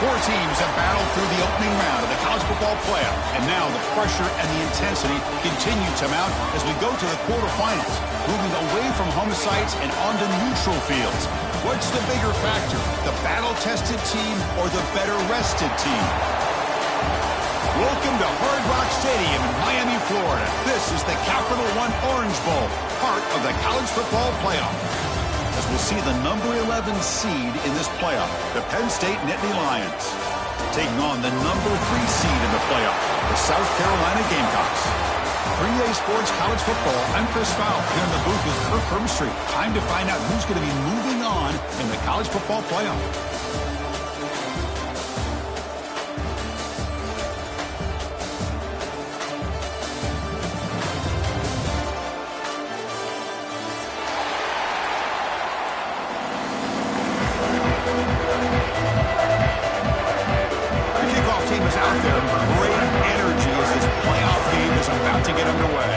Four teams have battled through the opening round of the college football playoff, and now the pressure and the intensity continue to mount as we go to the quarterfinals, moving away from home sites and onto neutral fields. What's the bigger factor, the battle-tested team or the better-rested team? Welcome to Hard Rock Stadium in Miami, Florida. This is the Capital One Orange Bowl, part of the college football playoff. As we'll see the number 11 seed in this playoff, the Penn State Nittany Lions, taking on the number 3 seed in the playoff, the South Carolina Gamecocks. 3A Sports College Football, I'm Chris Fowl, here in the booth with Kirk Hermstreet. Time to find out who's going to be moving on in the college football playoff. Out there, great energy as this playoff game is about to get underway.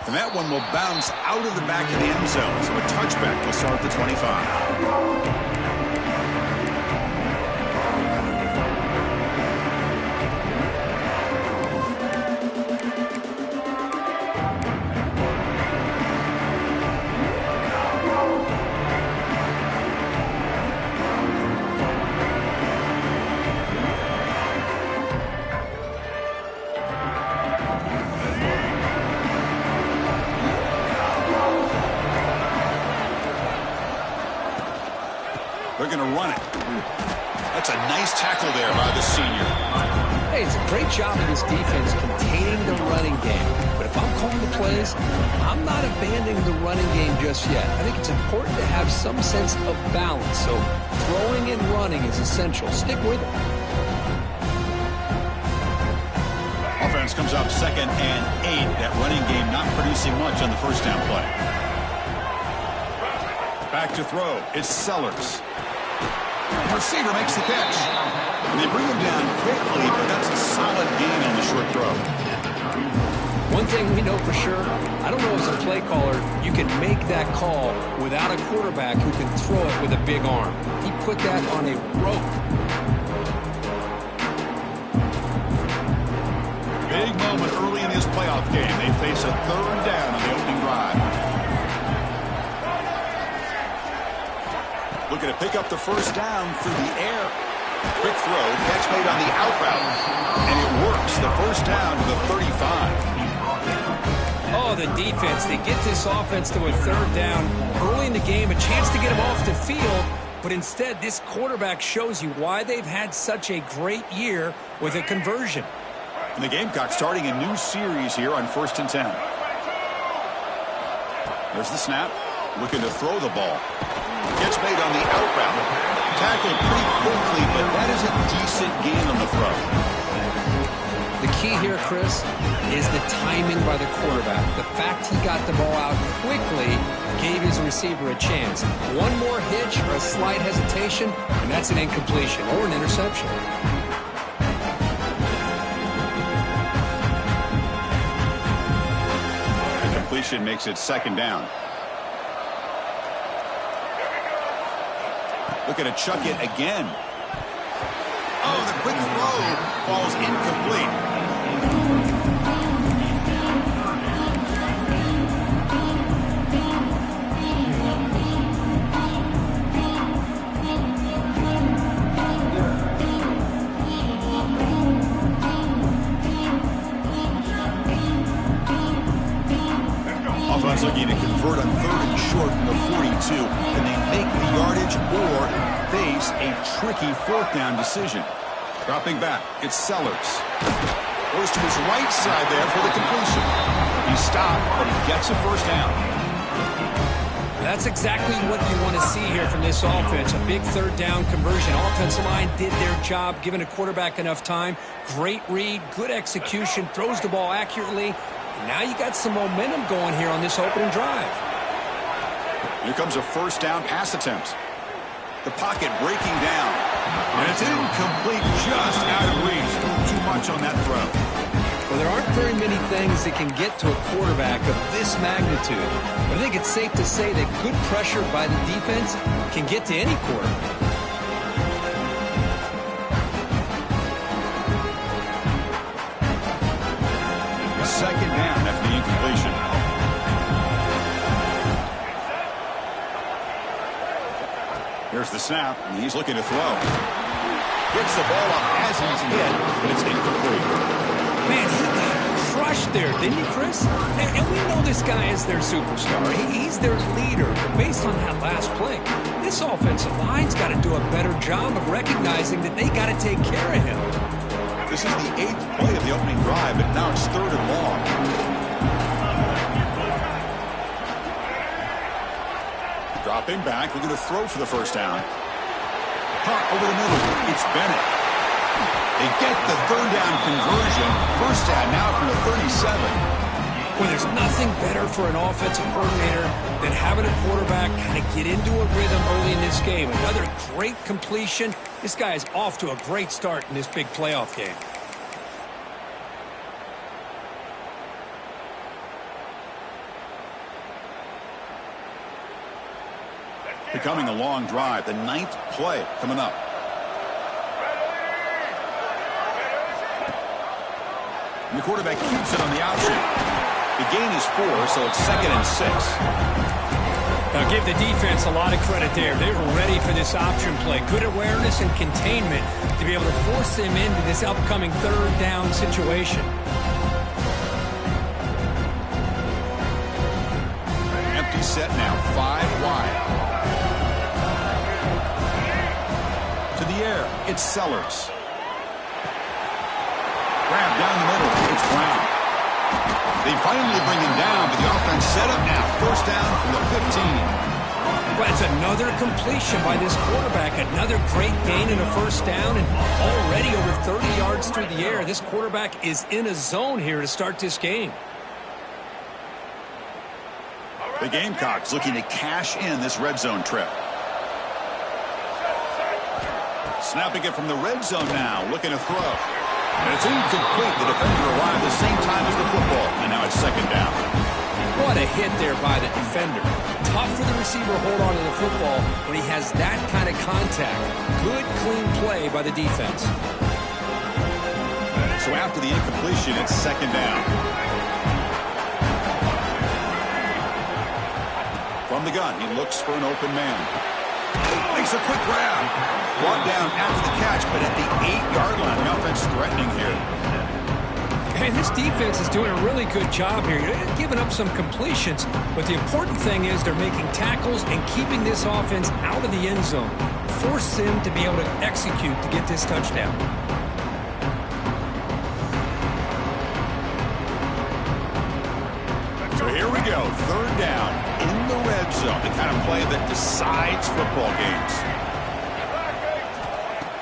And that one will bounce out of the back of the end zone, so a touchback will start the 25. They're going to run it. That's a nice tackle there by the senior. Hey, it's a great job of this defense containing the running game. But if I'm calling the plays, I'm not abandoning the running game just yet. I think it's important to have some sense of balance. So throwing and running is essential. Stick with it. Offense comes up 2nd and 8. That running game not producing much on the first down play. Back to throw. It's Sellers. The receiver makes the catch. And they bring him down quickly, but that's a solid gain on the short throw. One thing we know for sure, I don't know as a play caller, you can make that call without a quarterback who can throw it with a big arm. He put that on a rope. Big moment early in this playoff game. They face a 3rd down on the opening drive. Looking to pick up the first down through the air. Quick throw, catch made on the out route. And it works. The first down to the 35. Oh, the defense. They get this offense to a 3rd down early in the game, a chance to get him off the field. But instead, this quarterback shows you why they've had such a great year with a conversion. And the Gamecocks starting a new series here on 1st and 10. There's the snap. Looking to throw the ball. Gets made on the out route. Tackled pretty quickly, but that is a decent gain on the throw. The key here, Chris, is the timing by the quarterback. The fact he got the ball out quickly gave his receiver a chance. One more hitch or a slight hesitation, and that's an incompletion or an interception. The completion makes it 2nd down. Looking to chuck it again. Oh, the quick throw falls incomplete. Offense looking to convert on 3rd and short from the 42. Can they make the yardage or face a tricky 4th down decision? Dropping back, it's Sellers. Goes to his right side there for the completion. He stopped, but he gets a first down. That's exactly what you want to see here from this offense. A big 3rd down conversion. Offensive line did their job, giving a quarterback enough time. Great read, good execution, throws the ball accurately. And now you got some momentum going here on this opening drive. Here comes a first down pass attempt. The pocket breaking down. And it's incomplete, just out of reach. Too much on that throw. Well, there aren't very many things that can get to a quarterback of this magnitude. But I think it's safe to say that good pressure by the defense can get to any quarterback. Second down after the incompletion. Here's the snap, and he's looking to throw. Gets the ball off as he's hit, but it's incomplete. Man, he got crushed there, didn't he, Chris? And we know this guy is their superstar. He's their leader. But based on that last play, this offensive line's got to do a better job of recognizing that they got to take care of him. This is the 8th play of the opening drive, but now it's 3rd and long. Dropping back, looking to throw for the first down. Caught over the middle. It's Bennett. They get the 3rd down conversion. First down now from the 37. Well, there's nothing better for an offensive coordinator than having a quarterback kind of get into a rhythm early in this game. Another great completion. This guy is off to a great start in this big playoff game. Becoming a long drive. The 9th play coming up. And the quarterback keeps it on the option. The gain is 4, so it's 2nd and 6. Now give the defense a lot of credit there. They were ready for this option play. Good awareness and containment to be able to force them into this upcoming 3rd down situation. Empty set now, 5 wide. To the air, it's Sellers. Grab down the middle, it's Brown. They finally bring him down, but the offense set up now. First down from the 15. Well, it's another completion by this quarterback. Another great gain in a first down, and already over 30 yards through the air. This quarterback is in a zone here to start this game. The Gamecocks looking to cash in this red zone trip. Snapping it from the red zone now, looking to throw. And it's incomplete. The defender arrived the same time as the football, and now it's 2nd down. What a hit there by the defender. Tough for the receiver to hold on to the football when he has that kind of contact. Good, clean play by the defense. So after the incompletion, it's 2nd down. From the gun, he looks for an open man. Makes a quick grab. Brought down after the catch, but at the 8-yard line. The offense threatening here. And this defense is doing a really good job here. They're giving up some completions, but the important thing is they're making tackles and keeping this offense out of the end zone. Force them to be able to execute to get this touchdown. So here we go. 3rd down in the red zone. The kind of play that decides football games.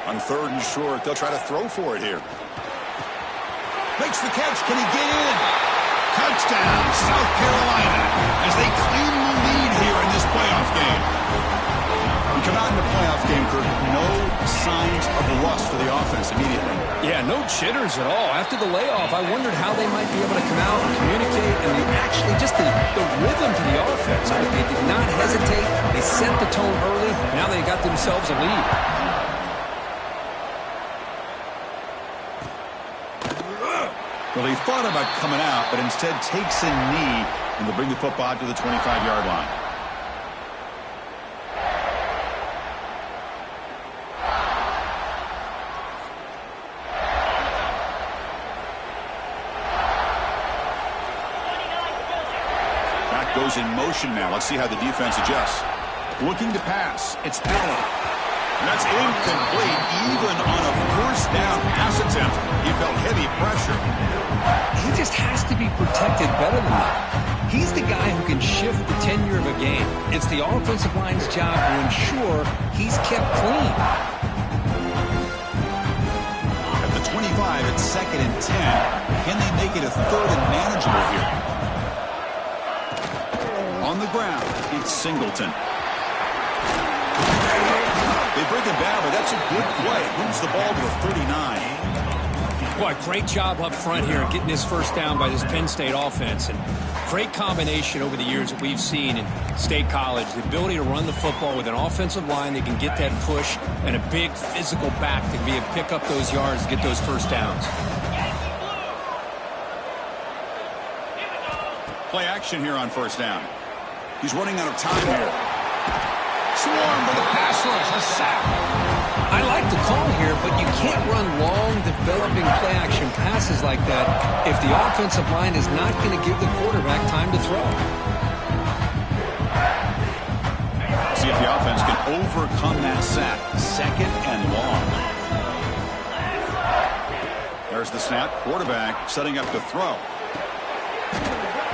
On 3rd and short, they'll try to throw for it here. Makes the catch. Can he get in? Touchdown, South Carolina, as they claim the lead here in this playoff game. We come out in the playoff game, Kirk. No signs of rust for the offense immediately. Yeah, no jitters at all. After the layoff, I wondered how they might be able to come out and communicate, and actually just the rhythm to the offense. Right? They did not hesitate. They set the tone early. Now they got themselves a lead. Well, he thought about coming out, but instead takes a knee and will bring the football to the 25-yard line. Back goes in motion now. Let's see how the defense adjusts. Looking to pass. It's Allen. And that's incomplete, even on a first down pass attempt. He felt heavy pressure. He just has to be protected better than that. He's the guy who can shift the tenure of a game. It's the offensive line's job to ensure he's kept clean. At the 25, it's 2nd and 10. Can they make it a 3rd and manageable here? On the ground, it's Singleton. They bring him down, but that's a good play. Moves the ball to the 39. Boy, great job up front here getting this first down by this Penn State offense. And great combination over the years that we've seen in State College. The ability to run the football with an offensive line that can get that push and a big physical back to be able to pick up those yards and get those first downs. Play action here on first down. He's running out of time here. Swarm with the pass rush. A sack. I like the call here, but you can't run long, developing play-action passes like that if the offensive line is not going to give the quarterback time to throw. See if the offense can overcome that sack. Second and long. There's the snap. Quarterback setting up to throw.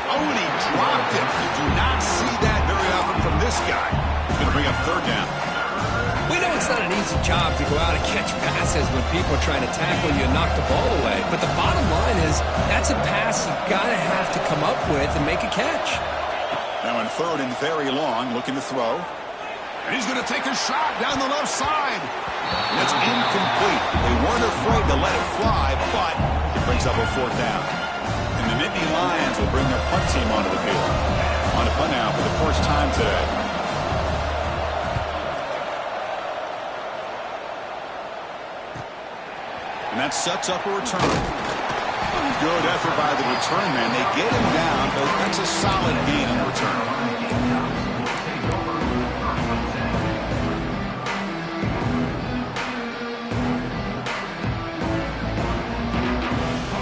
Oh, and he dropped it. You do not see that very often from this guy. He's going to bring up third down. We know it's not an easy job to go out and catch passes when people are trying to tackle you and knock the ball away. But the bottom line is that's a pass you've got to have to come up with and make a catch. Now in third and very long, looking to throw. And he's going to take a shot down the left side. And it's incomplete. They weren't afraid to let it fly, but it brings up a fourth down. And the Nittany Lions will bring their punt team onto the field. On a punt now for the first time today. And that sets up a return. Good effort by the return man. They get him down, but that's a solid gain on the return.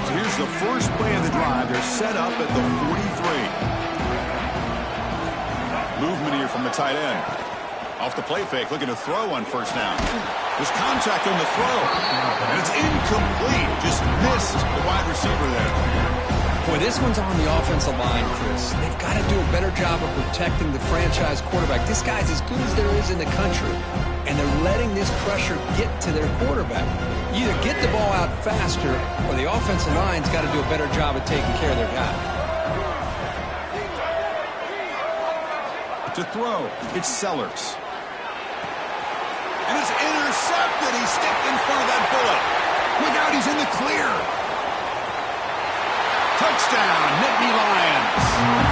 So here's the first play of the drive. They're set up at the 43. Movement here from the tight end. Off the play fake, looking to throw on first down. There's contact on the throw. And it's incomplete. Just missed the wide receiver there. Boy, this one's on the offensive line, Chris. They've got to do a better job of protecting the franchise quarterback. This guy's as good as there is in the country. And they're letting this pressure get to their quarterback. You either get the ball out faster or the offensive line's got to do a better job of taking care of their guy. To throw, it's Sellers. And it's intercepted. He stepped in front of that bullet. Look out, he's in the clear. Touchdown, Nittany Lions.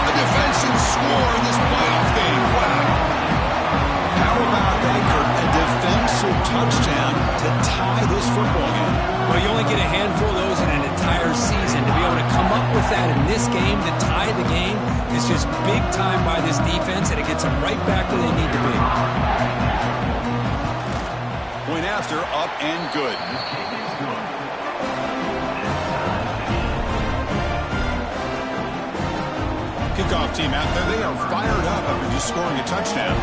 A defensive score in this playoff game. Wow. How about that for a defensive touchdown to tie this football game? Well, you only get a handful of those in an entire season. To be able to come up with that in this game, to tie the game, is just big time by this defense, and it gets them right back where they need to be. Point after, up and good. Kickoff team out there. They are fired up after just scoring a touchdown.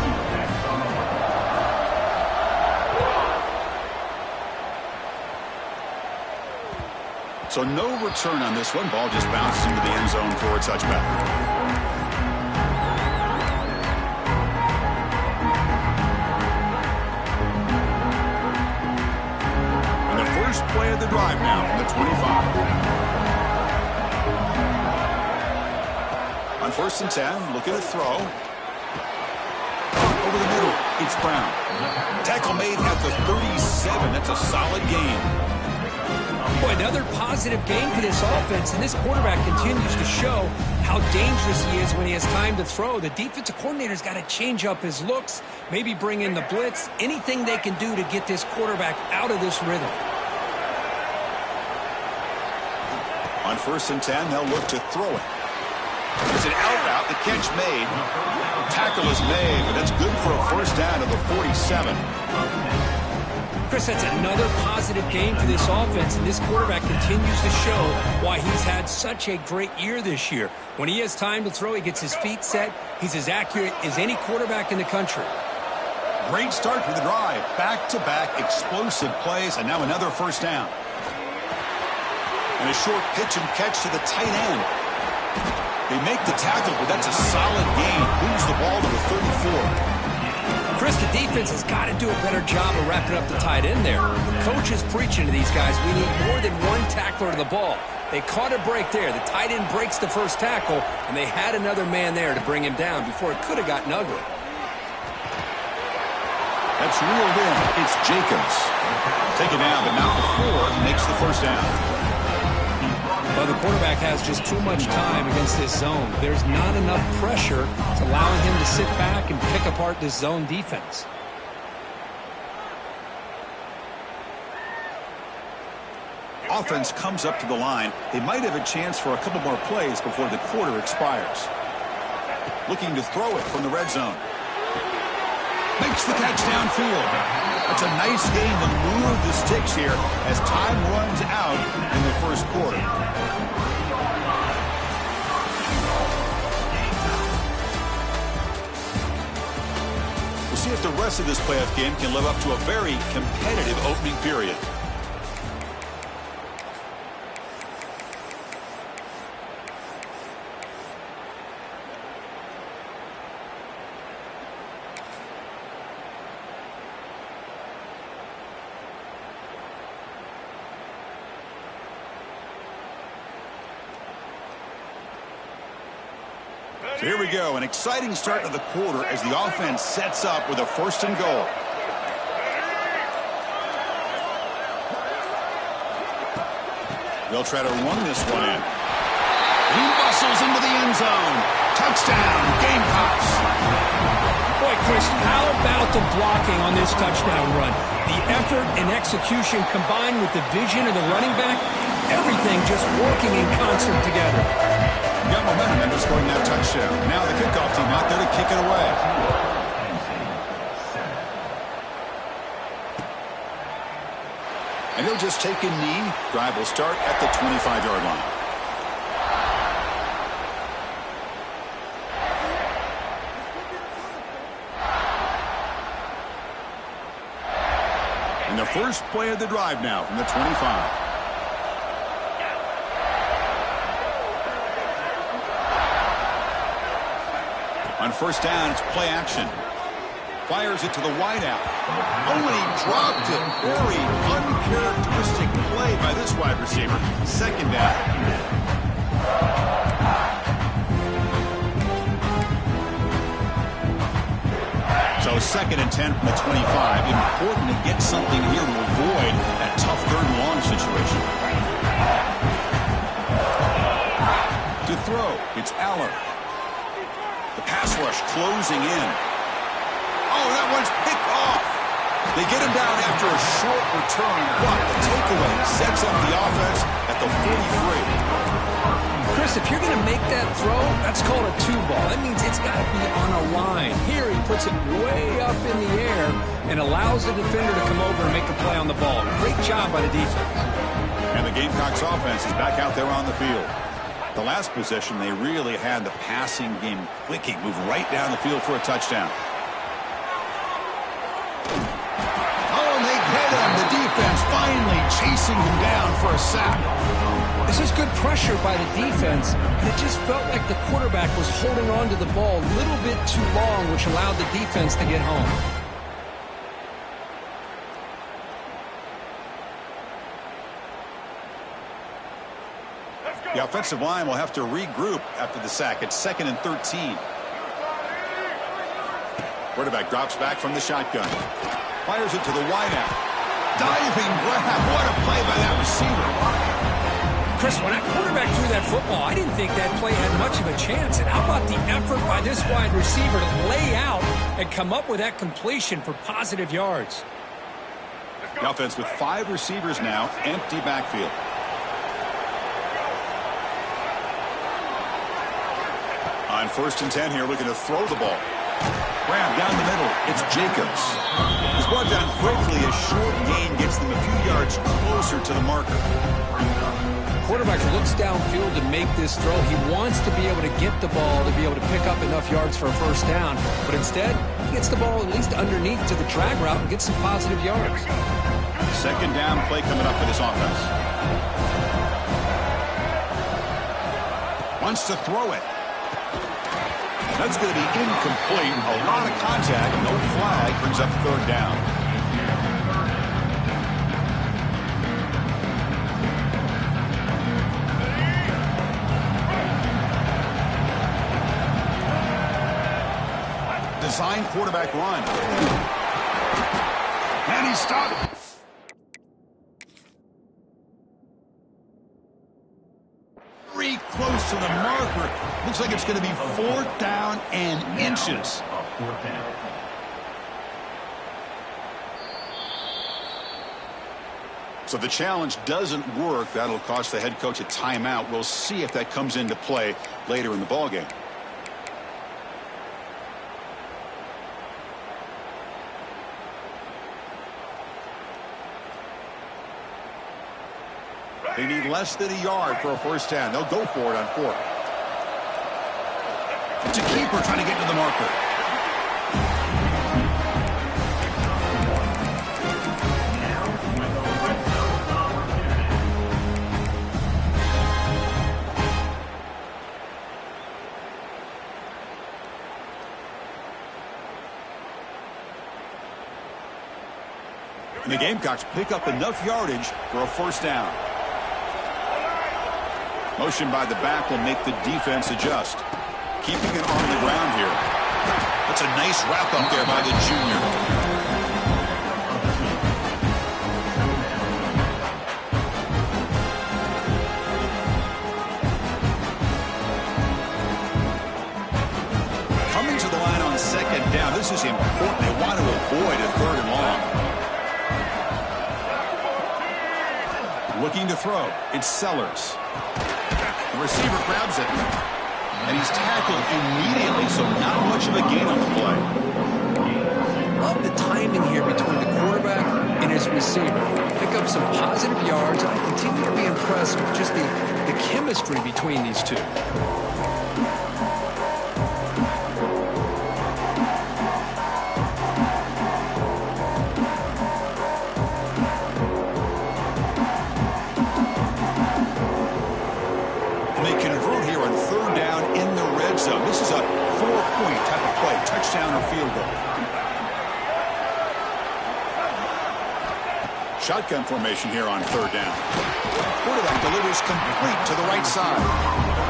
So no return on this one. Ball just bounces into the end zone for a touchback. Play of the drive now from the 25. On first and 10, looking to throw. Over the middle, it's Brown. Tackle made at the 37. That's a solid gain. Boy, another positive game for this offense, and this quarterback continues to show how dangerous he is when he has time to throw. The defensive coordinator's got to change up his looks, maybe bring in the blitz, anything they can do to get this quarterback out of this rhythm. On first and 10, they'll look to throw it. There's an out route. The catch made. Tackle is made, but that's good for a first down to the 47. Chris, that's another positive game for this offense, and this quarterback continues to show why he's had such a great year this year. When he has time to throw, he gets his feet set. He's as accurate as any quarterback in the country. Great start to the drive. Back-to-back explosive plays, and now another first down. And a short pitch and catch to the tight end. They make the tackle, but that's a solid gain. Moves the ball to the 34. Chris, the defense has got to do a better job of wrapping up the tight end there. The coach is preaching to these guys, we need more than one tackler to the ball. They caught a break there. The tight end breaks the first tackle, and they had another man there to bring him down before it could have gotten ugly. That's reeled in. It's Jacobs. Taken down, but not before makes the first down. Well, the quarterback has just too much time against this zone. There's not enough pressure to allowing him to sit back and pick apart this zone defense. Offense comes up to the line. They might have a chance for a couple more plays before the quarter expires. Looking to throw it from the red zone. Makes the catch downfield. That's a nice game to move the sticks here as time runs out in the first quarter. We'll see if the rest of this playoff game can live up to a very competitive opening period. So here we go, an exciting start to the quarter as the offense sets up with a 1st and goal. They'll try to run this one in. He bustles into the end zone. Touchdown, Gamecocks. Boy, Chris, how about the blocking on this touchdown run? The effort and execution combined with the vision of the running back, everything just working in concert together. Got momentum into scoring that touchdown. Now the kickoff team out there to kick it away. And he'll just take a knee. Drive will start at the 25-yard line. And the first play of the drive now from the 25. On 1st down, it's play action. Fires it to the wideout. Oh, and he dropped it. Very uncharacteristic play by this wide receiver. 2nd down. So 2nd and 10 from the 25. Important to get something here to avoid that tough 3rd and long situation. To throw, it's Aller. The pass rush closing in. Oh, that one's picked off. They get him down after a short return, but the takeaway sets up the offense at the 43. Chris, if you're going to make that throw, that's called a 2-ball. That means it's got to be on a line. Here he puts it way up in the air and allows the defender to come over and make a play on the ball. Great job by the defense. And the Gamecocks offense is back out there on the field. The last possession, they really had the passing game clicking, move right down the field for a touchdown. Oh, and they get him. The defense finally chasing him down for a sack. This is good pressure by the defense, and it just felt like the quarterback was holding on to the ball a little bit too long, which allowed the defense to get home. The offensive line will have to regroup after the sack. It's 2nd and 13. Quarterback drops back from the shotgun. Fires it to the wideout. Diving grab. What a play by that receiver. Chris, when that quarterback threw that football, I didn't think that play had much of a chance. And how about the effort by this wide receiver to lay out and come up with that completion for positive yards? The offense with 5 receivers now, empty backfield. On 1st and 10 here, looking to throw the ball. Grab down the middle. It's Jacobs. He's brought down quickly. A short gain gets them a few yards closer to the marker. Quarterback looks downfield to make this throw. He wants to be able to get the ball to be able to pick up enough yards for a 1st down. But instead, he gets the ball at least underneath to the drag route and gets some positive yards. 2nd down play coming up for this offense. Wants to throw it. That's going to be incomplete. A lot of contact. No flag. Brings up 3rd down. Design quarterback run. And he stopped. close to the marker. Looks like it's going to be 4th down and inches. So the challenge doesn't work. That'll cost the head coach a timeout. We'll see if that comes into play later in the ballgame. They need less than a yard for a 1st down. They'll go for it on 4th. It's a keeper trying to get to the marker. And the Gamecocks pick up enough yardage for a 1st down. Motion by the back will make the defense adjust. Keeping it on the ground here. That's a nice wrap up there by the junior. Coming to the line on 2nd down. This is important. They want to avoid a 3rd and long. Looking to throw. It's Sellers. The receiver grabs it. And he's tackled immediately, so not much of a gain on the play. Love the timing here between the quarterback and his receiver. Pick up some positive yards. I continue to be impressed with just the chemistry between these two. This is a 4-point type of play, touchdown or field goal. Shotgun formation here on 3rd down. Quarterback delivers complete to the right side.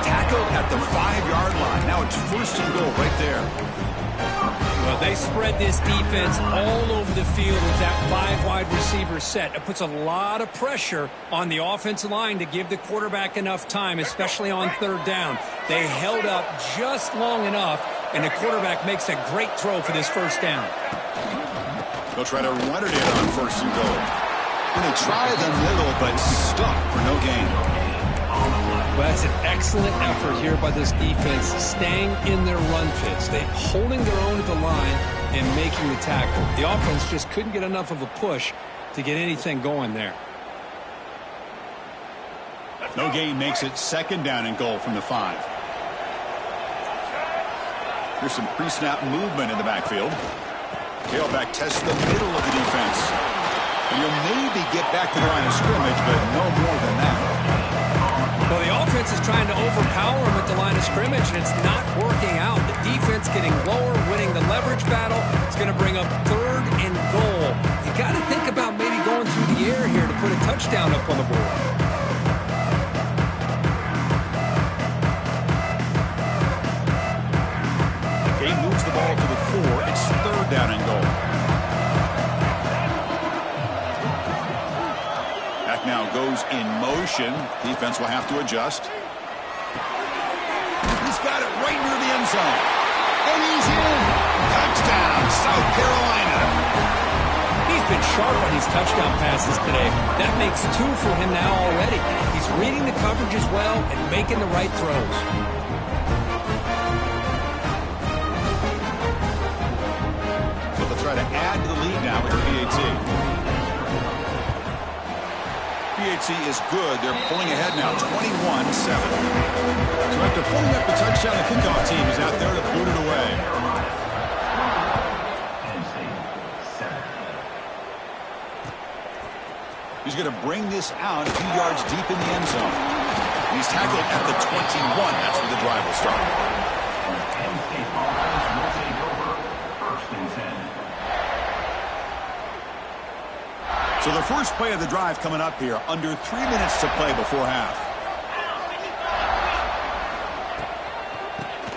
Tackled at the 5-yard line. Now it's 1st and goal right there. Well, they spread this defense all over the field with that 5-wide receiver set. It puts a lot of pressure on the offensive line to give the quarterback enough time, especially on 3rd down. They held up just long enough, and the quarterback makes a great throw for this 1st down. They'll try to run it in on 1st and goal. And they try the middle, but stuck for no gain. Well, that's an excellent effort here by this defense, staying in their run fits. They're holding their own at the line and making the tackle. The offense just couldn't get enough of a push to get anything going there. No gain makes it 2nd down and goal from the 5. Here's some pre-snap movement in the backfield. Tailback tests the middle of the defense. And you'll maybe get back to the line of scrimmage, but no more than that. Well, the offense is trying to overpower him at the line of scrimmage, and it's not working out. The defense getting lower, winning the leverage battle. It's going to bring up 3rd and goal. You got to think about maybe going through the air here to put a touchdown up on the board. Game moves the ball to the 4. It's 3rd down and goal. Now goes in motion. Defense will have to adjust. He's got it right near the end zone. And he's in. Touchdown, South Carolina. He's been sharp on these touchdown passes today. That makes 2 for him now already. He's reading the coverage as well and making the right throws. So they'll try to add to the lead now with the PAT. PAT is good. They're pulling ahead now, 21-7. So after pulling up the touchdown, the kickoff team is out there to boot it away. He's going to bring this out a few yards deep in the end zone. He's tackled at the 21. That's where the drive will start. So the first play of the drive coming up here, under 3 minutes to play before half.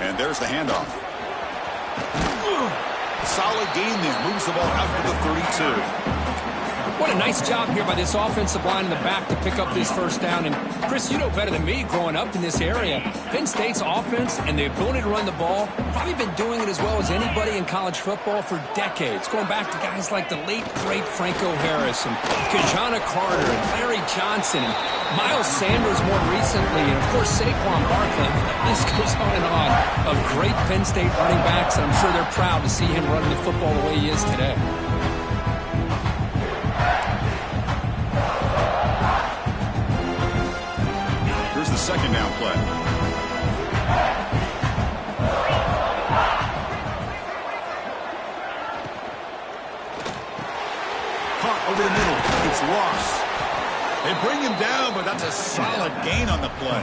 And there's the handoff. Solid gain there, moves the ball out to the 32. What a nice job here by this offensive line in the back to pick up this first down. And, Chris, you know better than me growing up in this area, Penn State's offense and the ability to run the ball, probably been doing it as well as anybody in college football for decades, going back to guys like the late, great Franco Harris and Kajana Carter and Larry Johnson and Miles Sanders more recently, and, of course, Saquon Barkley. The list goes on and on of great Penn State running backs, and I'm sure they're proud to see him running the football the way he is today. Here's the second down play. Caught over the middle. It's lost. They bring him down, but that's a solid gain on the play.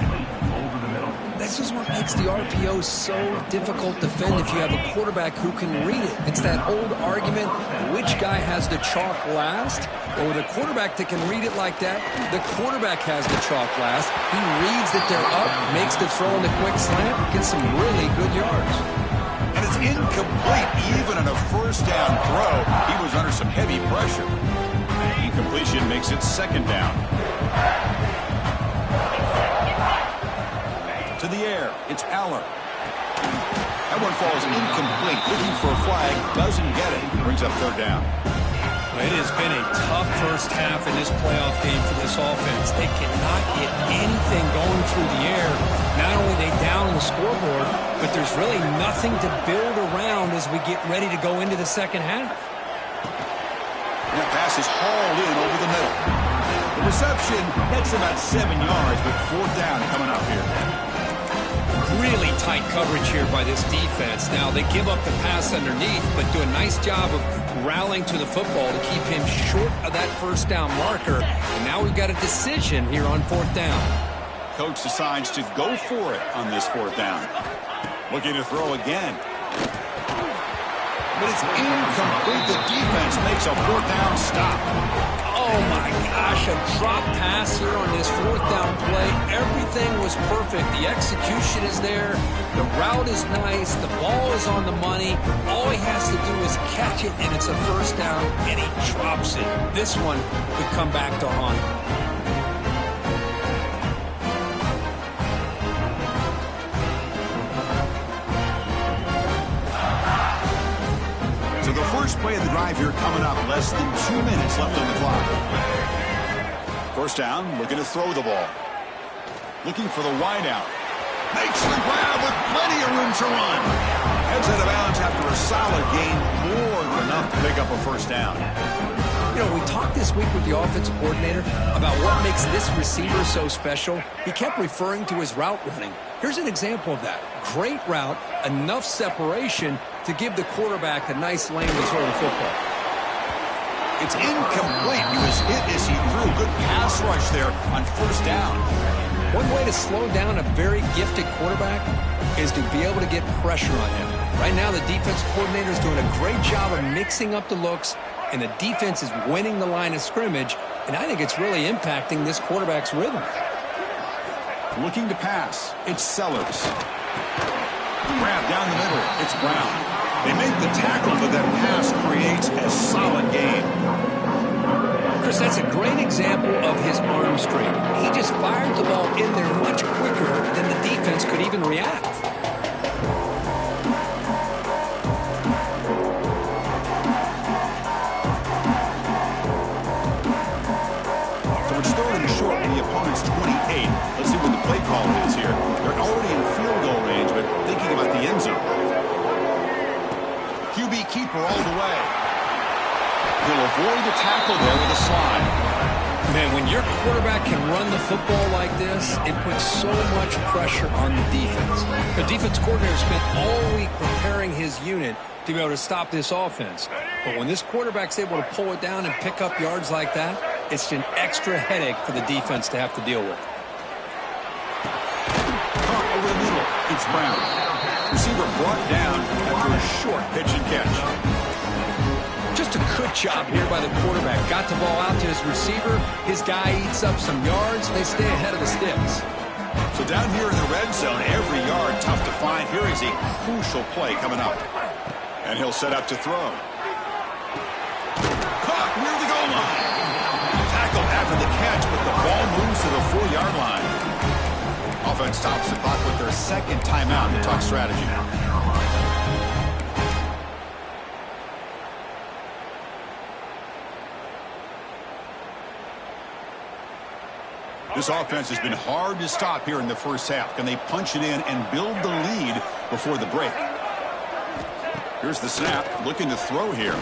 This is what makes the RPO so difficult to defend if you have a quarterback who can read it. It's that old argument, which guy has the chalk last? Well, with a quarterback that can read it like that, the quarterback has the chalk last. He reads that they're up, makes the throw in the quick slant, gets some really good yards. And it's incomplete even on a first down throw. He was under some heavy pressure. Incompletion makes it second down. To the air, it's Aller. That one falls incomplete. Looking for a flag, doesn't get it. Brings up third down. It has been a tough first half in this playoff game for this offense. They cannot get anything going through the air. Not only are they down on the scoreboard, but there's really nothing to build around as we get ready to go into the second half. And that pass is hauled in over the middle. The reception, that's about 7 yards, but fourth down coming up here. Really tight coverage here by this defense. Now, they give up the pass underneath, but do a nice job of rallying to the football to keep him short of that first down marker. And now we've got a decision here on fourth down. Coach decides to go for it on this fourth down. Looking to throw again. But it's incomplete. The defense makes a fourth down stop. Oh, my gosh, a drop pass here on this fourth down play. Everything was perfect. The execution is there. The route is nice. The ball is on the money. All he has to do is catch it, and it's a first down, and he drops it. This one could come back to haunt him. So the first play of the drive here coming up. Less than 2 minutes left on the clock. First down, looking to throw the ball. Looking for the wideout. Makes the grab with plenty of room to run. Heads out of bounds after a solid gain. More than enough to pick up a first down. You know, we talked this week with the offensive coordinator about what makes this receiver so special. He kept referring to his route running. Here's an example of that. Great route, enough separation to give the quarterback a nice lane to throw the football. It's incomplete. He was hit as he threw. Good pass rush there on first down. One way to slow down a very gifted quarterback is to be able to get pressure on him. Right now, the defense coordinator is doing a great job of mixing up the looks, and the defense is winning the line of scrimmage, and I think it's really impacting this quarterback's rhythm. Looking to pass, it's Sellers. Grab down the middle, it's Brown. They make the tackle, but that pass creates a solid gain. Chris, that's a great example of his arm strength. He just fired the ball in there much quicker than the defense could even react. So it's third and short in the opponent's 28. Let's see what the play call is here. They're already in field goal range, but thinking about the end zone. QB keeper all the way. He'll avoid the tackle there with a slide. Man, when your quarterback can run the football like this, it puts so much pressure on the defense. The defense coordinator spent all week preparing his unit to be able to stop this offense. But when this quarterback's able to pull it down and pick up yards like that, it's an extra headache for the defense to have to deal with. Caught over the middle. It's Brown. Receiver brought down after a short pitch and catch. Just a good job here by the quarterback. Got the ball out to his receiver. His guy eats up some yards. They stay ahead of the sticks. So down here in the red zone, every yard tough to find. Here is a crucial play coming up. And he'll set up to throw. Caught near the goal line. to the 4-yard line. Offense stops the clock with their second timeout to talk strategy. This offense has been hard to stop here in the first half. Can they punch it in and build the lead before the break? Here's the snap, looking to throw here.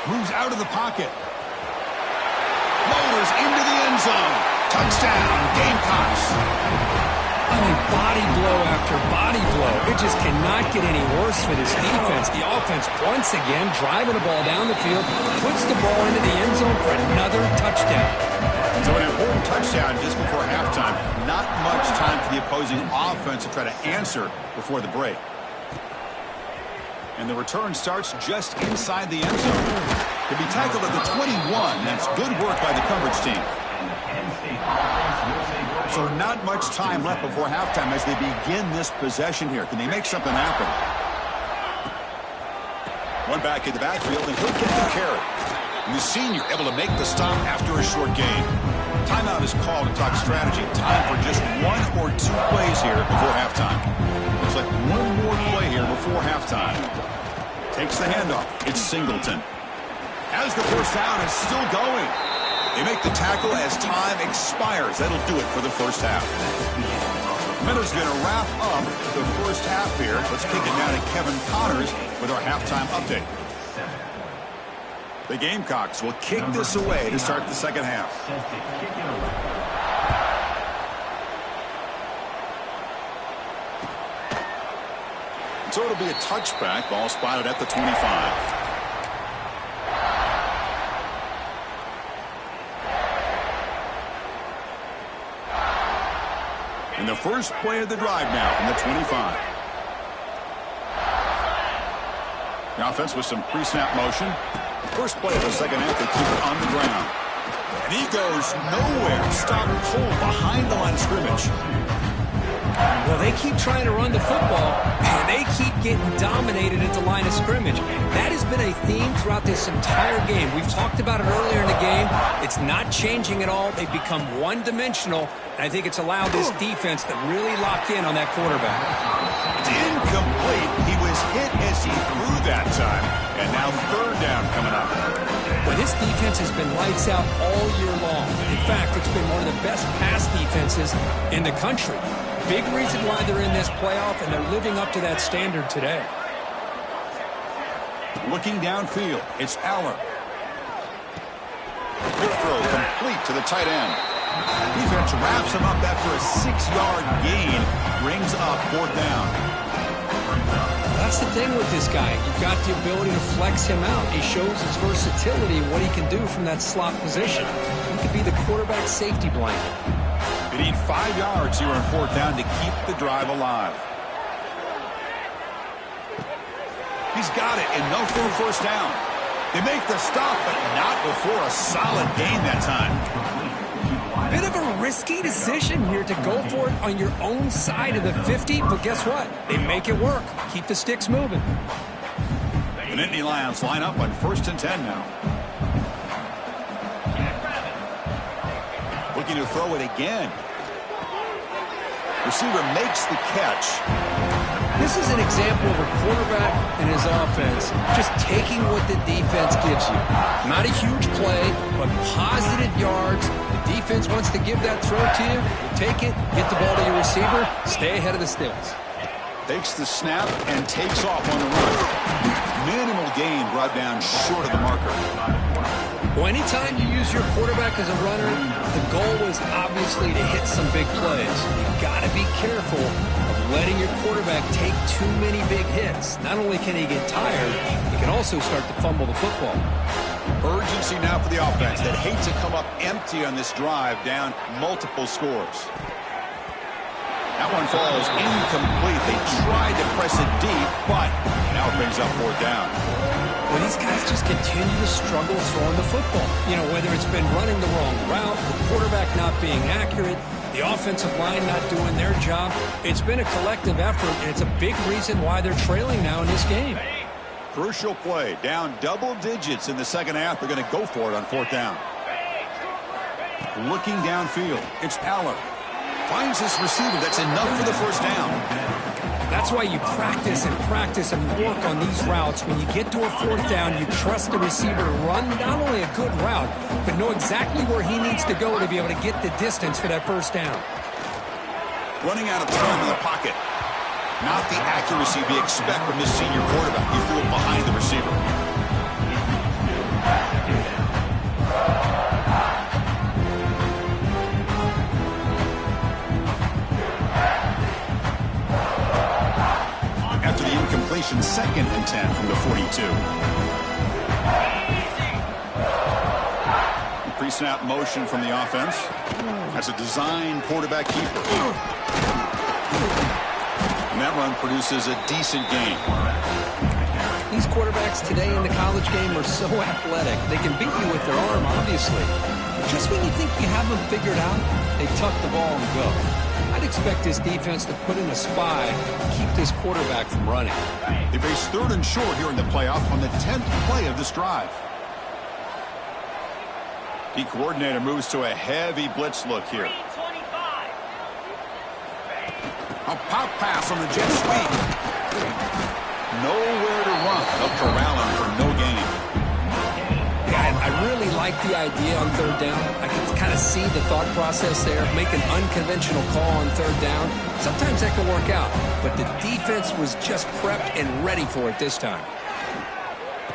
Moves out of the pocket. Motors into the end zone. Touchdown, Gamecocks. I mean, body blow after body blow. It just cannot get any worse for this defense. The offense, once again, driving the ball down the field, puts the ball into the end zone for another touchdown. So an important touchdown just before halftime. Not much time for the opposing offense to try to answer before the break. And the return starts just inside the end zone. To be tackled at the 21, that's good work by the coverage team. So not much time left before halftime as they begin this possession here. Can they make something happen? One back in the backfield, and he'll get the carry. And the senior able to make the stop after a short gain. Timeout is called to talk strategy. Time for just 1 or 2 plays here before halftime. Looks like one more play here before halftime. Takes the handoff. It's Singleton. As the first down is still going. They make the tackle as time expires. That'll do it for the first half. Miller's going to wrap up the first half here. Let's kick it down to Kevin Connors with our halftime update. The Gamecocks will kick this away to start the second half. So it'll be a touchback. Ball spotted at the 25. And the first play of the drive now from the 25. The offense with some pre-snap motion. First play of the second half, they keep it on the ground. And he goes nowhere. Stop cold behind the line of scrimmage. Well, they keep trying to run the football, and they keep getting dominated at the line of scrimmage. That has been a theme throughout this entire game. We've talked about it earlier in the game. It's not changing at all. They've become one-dimensional, and I think it's allowed this defense to really lock in on that quarterback. It's incomplete. He was hit as he threw that time, and now third down coming up. Well, this defense has been lights out all year long. In fact, it's been one of the best pass defenses in the country. Big reason why they're in this playoff, and they're living up to that standard today. Looking downfield, it's Aller. Quick throw complete to the tight end. Defense wraps him up after a 6-yard gain. Brings up 4th down. That's the thing with this guy. You've got the ability to flex him out. He shows his versatility and what he can do from that slot position. He could be the quarterback safety blanket. They need 5 yards here on 4th down to keep the drive alive. He's got it, and no full first down. They make the stop, but not before a solid gain that time. Bit of a risky decision here to go for it on your own side of the 50, but guess what? They make it work. Keep the sticks moving. The Nittany Lions line up on 1st and 10 now. Looking to throw it again. Receiver makes the catch. This is an example of a quarterback and his offense just taking what the defense gives you. Not a huge play, but positive yards. The defense wants to give that throw to you. You take it, get the ball to your receiver, stay ahead of the sticks. Takes the snap and takes off on the run. Minimal gain brought down short of the marker. Well, anytime you use your quarterback as a runner, the goal is obviously to hit some big plays. You've got to be careful of letting your quarterback take too many big hits. Not only can he get tired, he can also start to fumble the football. Urgency now for the offense that hates to come up empty on this drive, down multiple scores. That one falls incomplete. They tried to press it deep, but now it brings up 4th down. Well, these guys just continue to struggle throwing the football. You know, whether it's been running the wrong route, the quarterback not being accurate, the offensive line not doing their job. It's been a collective effort, and it's a big reason why they're trailing now in this game. Crucial play. Down double digits in the second half. They're going to go for it on 4th down. looking downfield. It's Aller. Finds this receiver. That's enough for the first down. That's why you practice and work on these routes. When you get to a fourth down, you trust the receiver to run not only a good route, but know exactly where he needs to go to be able to get the distance for that first down. Running out of time in the pocket. Not the accuracy we expect from this senior quarterback. He threw it behind the receiver. After the incompletion, 2nd and 10 from the 42. Pre-snap motion from the offense. That's a design quarterback keeper. And that run produces a decent gain. These quarterbacks today in the college game are so athletic. They can beat you with their arm, obviously. But just when you think you have them figured out, they tuck the ball and go. I'd expect this defense to put in a spy and keep this quarterback from running. They face 3rd and short here in the playoff on the 10th play of this drive. The coordinator moves to a heavy blitz look here. A pop pass on the jet sweep. Nowhere to run. They'll corral him for no gain. Yeah, I really like the idea on 3rd down. I can kind of see the thought process there. Make an unconventional call on 3rd down. Sometimes that can work out, but the defense was just prepped and ready for it this time.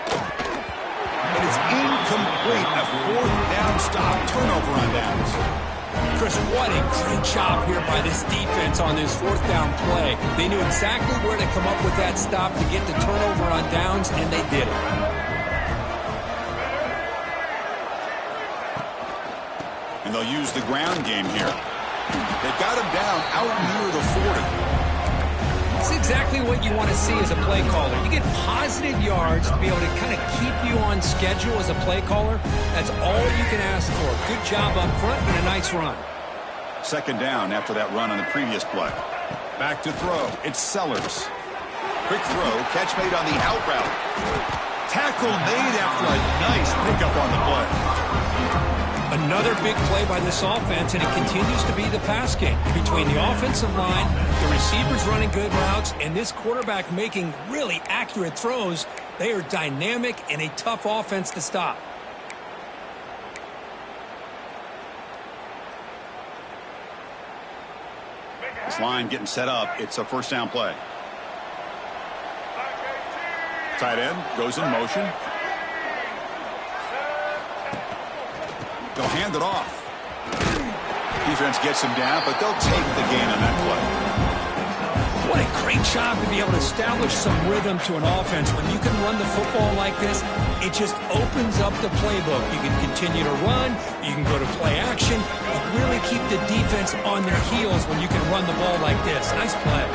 But it's incomplete. A 4th down stop. Turnover on downs. Chris, what a great job here by this defense on this 4th down play. They knew exactly where to come up with that stop to get the turnover on downs, and they did it. And they'll use the ground game here. They've got him down out near the 40. That's exactly what you want to see as a play caller. You get positive yards to be able to kind of keep you on schedule as a play caller. That's all you can ask for. Good job up front and a nice run. 2nd down after that run on the previous play. Back to throw. It's Sellers. Quick throw. Catch made on the out route. Tackle made after a nice pickup on the play. Another big play by this offense, and it continues to be the pass game. Between the offensive line, the receivers running good routes, and this quarterback making really accurate throws, they are dynamic and a tough offense to stop. This line getting set up. It's a 1st down play. Tight end goes in motion. They'll hand it off. Defense gets him down, but they'll take the gain on that play. What a great job to be able to establish some rhythm to an offense. When you can run the football like this, it just opens up the playbook. You can continue to run. You can go to play action. You really keep the defense on their heels when you can run the ball like this. Nice play.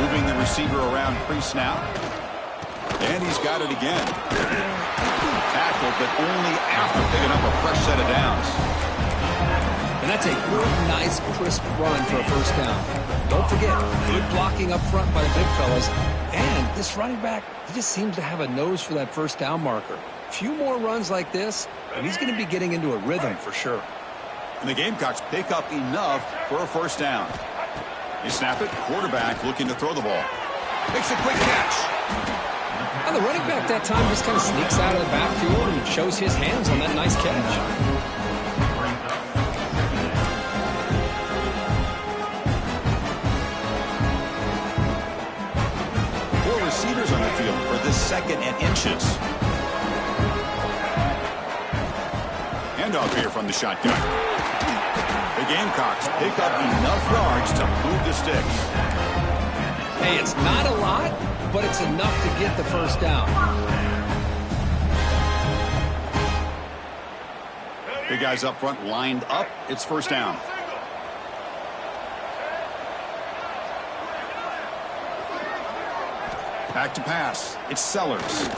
Moving the receiver around pre-snap. And he's got it again. Tackled, but only after picking up a fresh set of downs. And that's a good, nice, crisp run for a 1st down. Don't forget, good blocking up front by the big fellas. And this running back, he just seems to have a nose for that 1st down marker. A few more runs like this, and he's going to be getting into a rhythm for sure. And the Gamecocks pick up enough for a 1st down. They snap it. Quarterback looking to throw the ball. Makes a quick catch. And the running back that time just kind of sneaks out of the backfield and shows his hands on that nice catch. Four receivers on the field for this 2nd and inches. Handoff here from the shotgun. The Gamecocks pick up enough yards to move the sticks. Hey, it's not a lot, but it's enough to get the 1st down. Big guys up front lined up. It's 1st down. Back to pass. It's Sellers.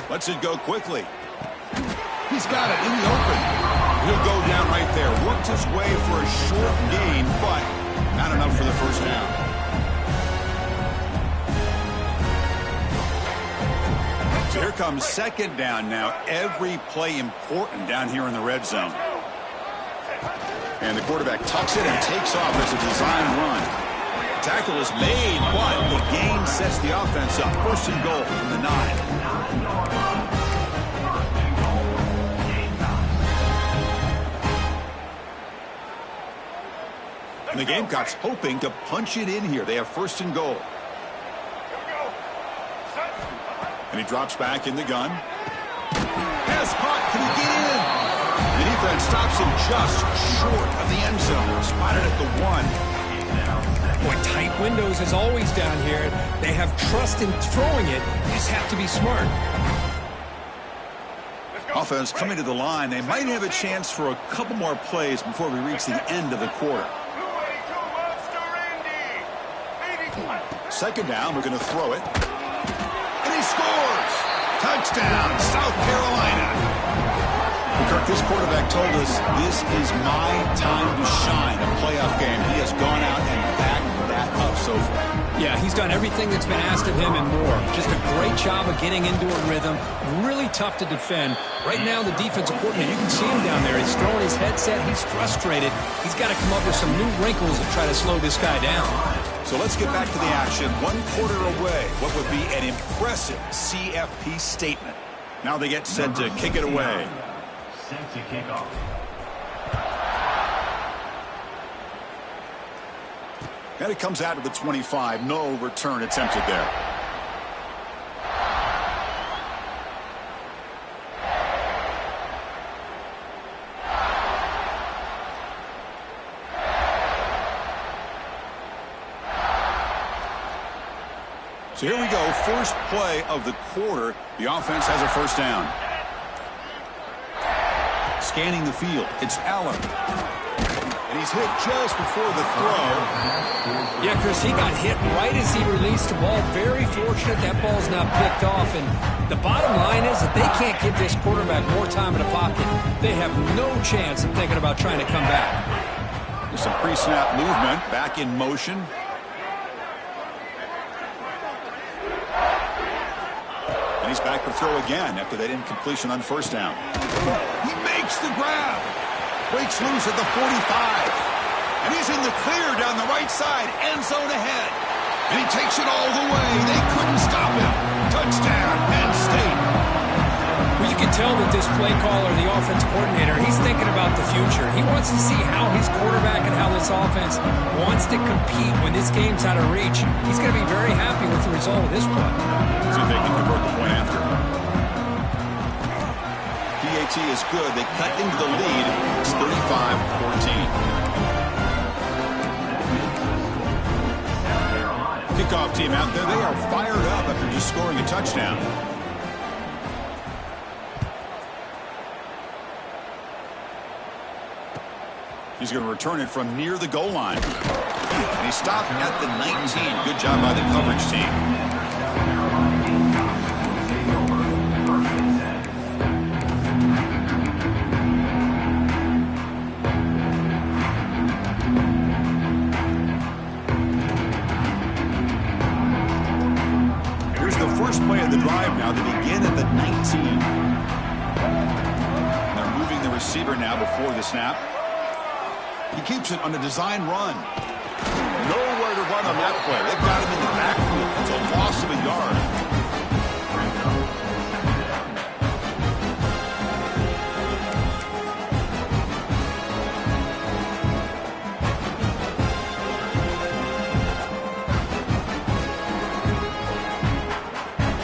Lets it go quickly. He's got it in the open. He'll go down right there. Worked his way for a short gain, but not enough for the 1st down. So here comes second down now. Every play important down here in the red zone. And the quarterback tucks it and takes off. It's a design run. Tackle is made, but the gain sets the offense up. First and goal from the 9. And the Gamecocks hoping to punch it in here. They have first and goal. And he drops back in the gun. Pass caught. Can he get in? The defense stops him just short of the end zone. Spotted at the 1. Boy, tight windows as always down here. They have trust in throwing it. You just have to be smart. Offense coming to the line. They might have a chance for a couple more plays before we reach the end of the quarter. Second down, we're going to throw it. And he scores! Touchdown, South Carolina. Kirk, this quarterback told us this is my time to shine, a playoff game. He has gone out and backed that up so far. Yeah, he's done everything that's been asked of him and more. Just a great job of getting into a rhythm. Really tough to defend. Right now, the defensive coordinator, you can see him down there. He's throwing his headset. He's frustrated. He's got to come up with some new wrinkles to try to slow this guy down. So let's get back to the action. 1 quarter away. What would be an impressive CFP statement. Now they get set to kick it away. Set to kick off. And it comes out to the 25. No return attempted there. So here we go, first play of the quarter. The offense has a first down. Scanning the field, it's Allen. And he's hit just before the throw. Yeah, Chris, he got hit right as he released the ball. Very fortunate that ball's not picked off. And the bottom line is that they can't give this quarterback more time in the pocket. They have no chance of thinking about trying to come back. There's some pre-snap movement, back in motion. He's back to throw again after that incompletion on first down. He makes the grab. Breaks loose at the 45. And he's in the clear down the right side. End zone ahead. And he takes it all the way. They couldn't stop him. Touchdown, Penn State. Well, you can tell that this play caller, the offense coordinator, he's thinking about the future. He wants to see how his quarterback and how this offense wants to compete when this game's out of reach. He's going to be very happy with the result of this play. See if they can convert the point after. PAT is good. They cut into the lead. It's 35-14. Kickoff team out there. They are fired up after just scoring a touchdown. He's going to return it from near the goal line. And he stopped at the 19. Good job by the coverage team. Here's the first play of the drive now. They begin at the 19. They're moving the receiver now before the snap. He keeps it on a design run. Nowhere to run on that play. They've got him in the backfield. It's a loss of a yard.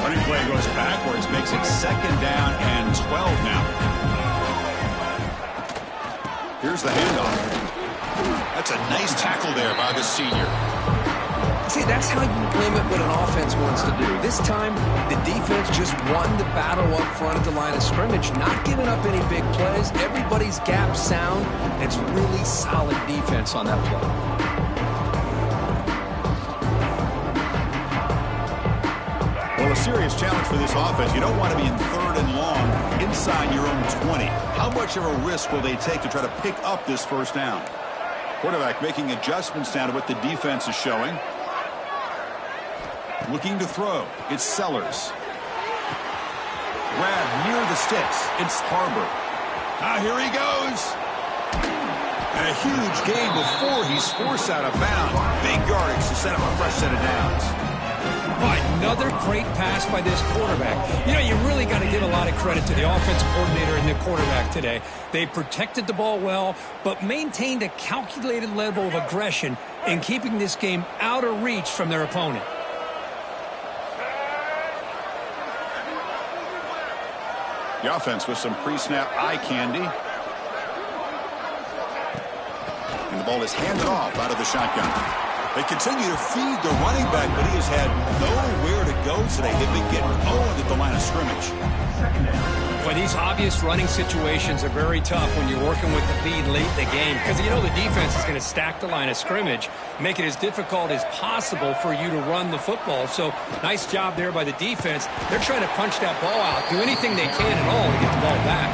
Running play goes backwards, makes it second down and 12 now. Here's the handoff. That's a nice tackle there by the senior. See, that's how you limit what an offense wants to do. This time, the defense just won the battle up front at the line of scrimmage, not giving up any big plays. Everybody's gap sound. It's really solid defense on that play. Well, a serious challenge for this offense. You don't want to be in third and long inside your own 20. How much of a risk will they take to try to pick up this first down? Quarterback making adjustments down to what the defense is showing. Looking to throw. It's Sellers. grab near the sticks. It's Harbor. Here he goes. And a huge gain before he's forced out of bounds. Big yardage to set up a fresh set of downs. Another great pass by this quarterback. You know, you really got to give a lot of credit to the offensive coordinator and the quarterback today. They protected the ball well, but maintained a calculated level of aggression in keeping this game out of reach from their opponent. The offense with some pre-snap eye candy. And the ball is handed off out of the shotgun. They continue to feed the running back, but he has had nowhere to go today. They've been getting owned at the line of scrimmage. Well, these obvious running situations are very tough when you're working with the lead late in the game, because you know the defense is going to stack the line of scrimmage, make it as difficult as possible for you to run the football. So nice job there by the defense. They're trying to punch that ball out, do anything they can at all to get the ball back.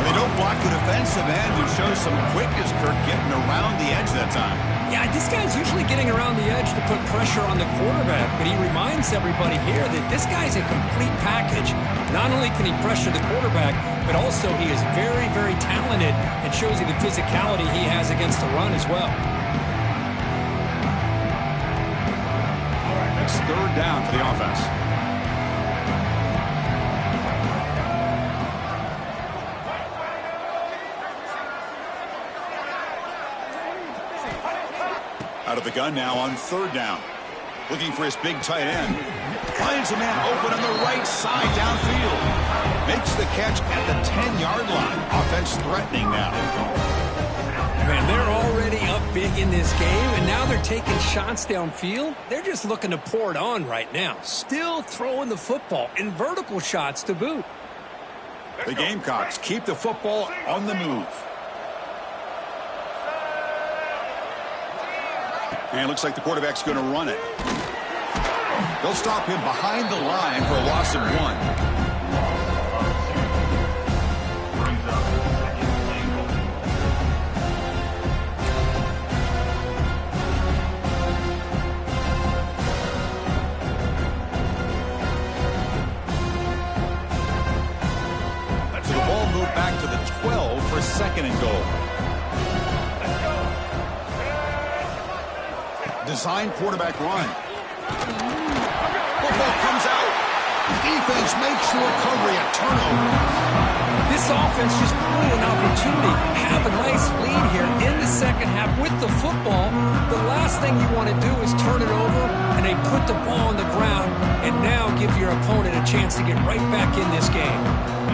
They don't block the defensive end, who shows some quickness, Kirk, getting around the edge that time. Yeah, this guy's usually getting around the edge to put pressure on the quarterback, but he reminds everybody here that this guy's a complete package. Not only can he pressure the quarterback, but also he is very, very talented and shows you the physicality he has against the run as well. It's third down for the offense. Out of the gun now on third down. Looking for his big tight end. Finds a man open on the right side downfield. Makes the catch at the 10-yard line. Offense threatening now. Man, they're already up big in this game, and now they're taking shots downfield. They're just looking to pour it on right now. Still throwing the football, and vertical shots to boot. The Gamecocks keep the football on the move. And it looks like the quarterback's going to run it. They'll stop him behind the line for a loss of 1. So the ball moved back to the 12 for second and goal. Design quarterback run. Football comes out. Defense makes the recovery, a turnover. This offense just blew an opportunity. Have a nice lead here in the second half with the football. The last thing you want to do is turn it over, and they put the ball on the ground and now give your opponent a chance to get right back in this game.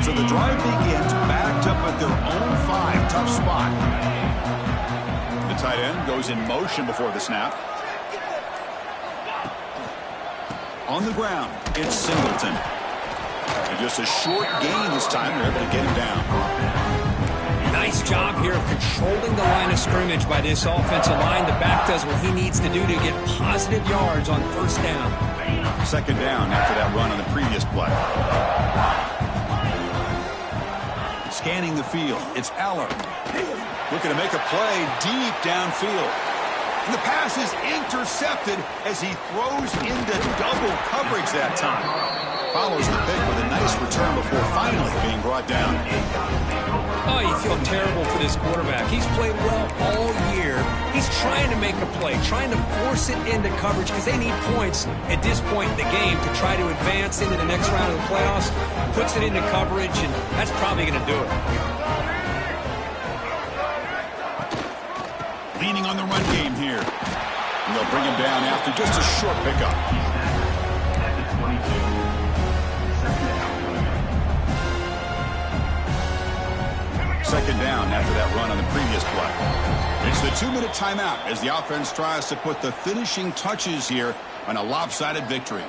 So the drive begins backed up at their own 5. Tough spot. The tight end goes in motion before the snap. On the ground, it's Singleton. And just a short gain this time. They're able to get him down. Nice job here of controlling the line of scrimmage by this offensive line. The back does what he needs to do to get positive yards on first down. Second down after that run on the previous play. Scanning the field, it's Eller. Looking to make a play deep downfield. And the pass is intercepted as he throws into double coverage that time. Follows the pick with a nice return before finally being brought down. Oh, you feel terrible for this quarterback. He's played well all year. He's trying to make a play, trying to force it into coverage because they need points at this point in the game to try to advance into the next round of the playoffs. Puts it into coverage, and that's probably going to do it. Leaning on the run game here. And they'll bring him down after just a short pickup. Second down after that run on the previous play. It's the 2-minute timeout as the offense tries to put the finishing touches here on a lopsided victory.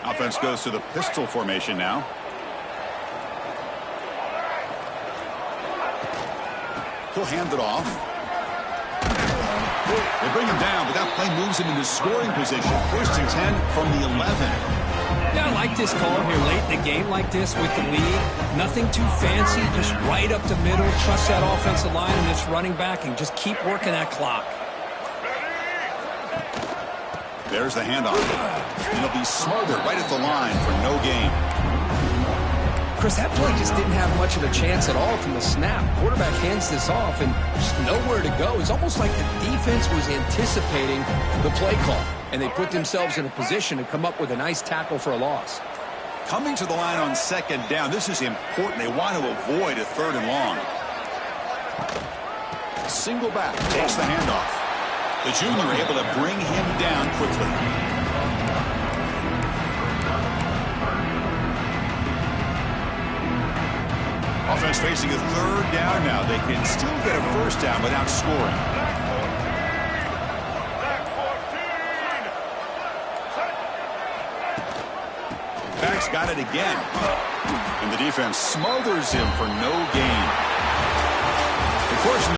Offense goes to the pistol formation now. He'll hand it off. They bring him down, but that play moves him into scoring position. First and 10 from the 11. Yeah, I like this call here late in the game like this with the lead. Nothing too fancy, just right up the middle. Trust that offensive line and this running back and just keep working that clock. There's the handoff. And he'll be smothered right at the line for no gain. Chris, that play just didn't have much of a chance at all from the snap. Quarterback hands this off and just nowhere to go. It's almost like the defense was anticipating the play call, and they put themselves in a position to come up with a nice tackle for a loss. Coming to the line on second down, this is important. They want to avoid a third and long. Single back, takes the handoff. The junior able to bring him down quickly. Offense facing a third down now. They can still get a first down without scoring. Back's got it again. And the defense smothers him for no gain.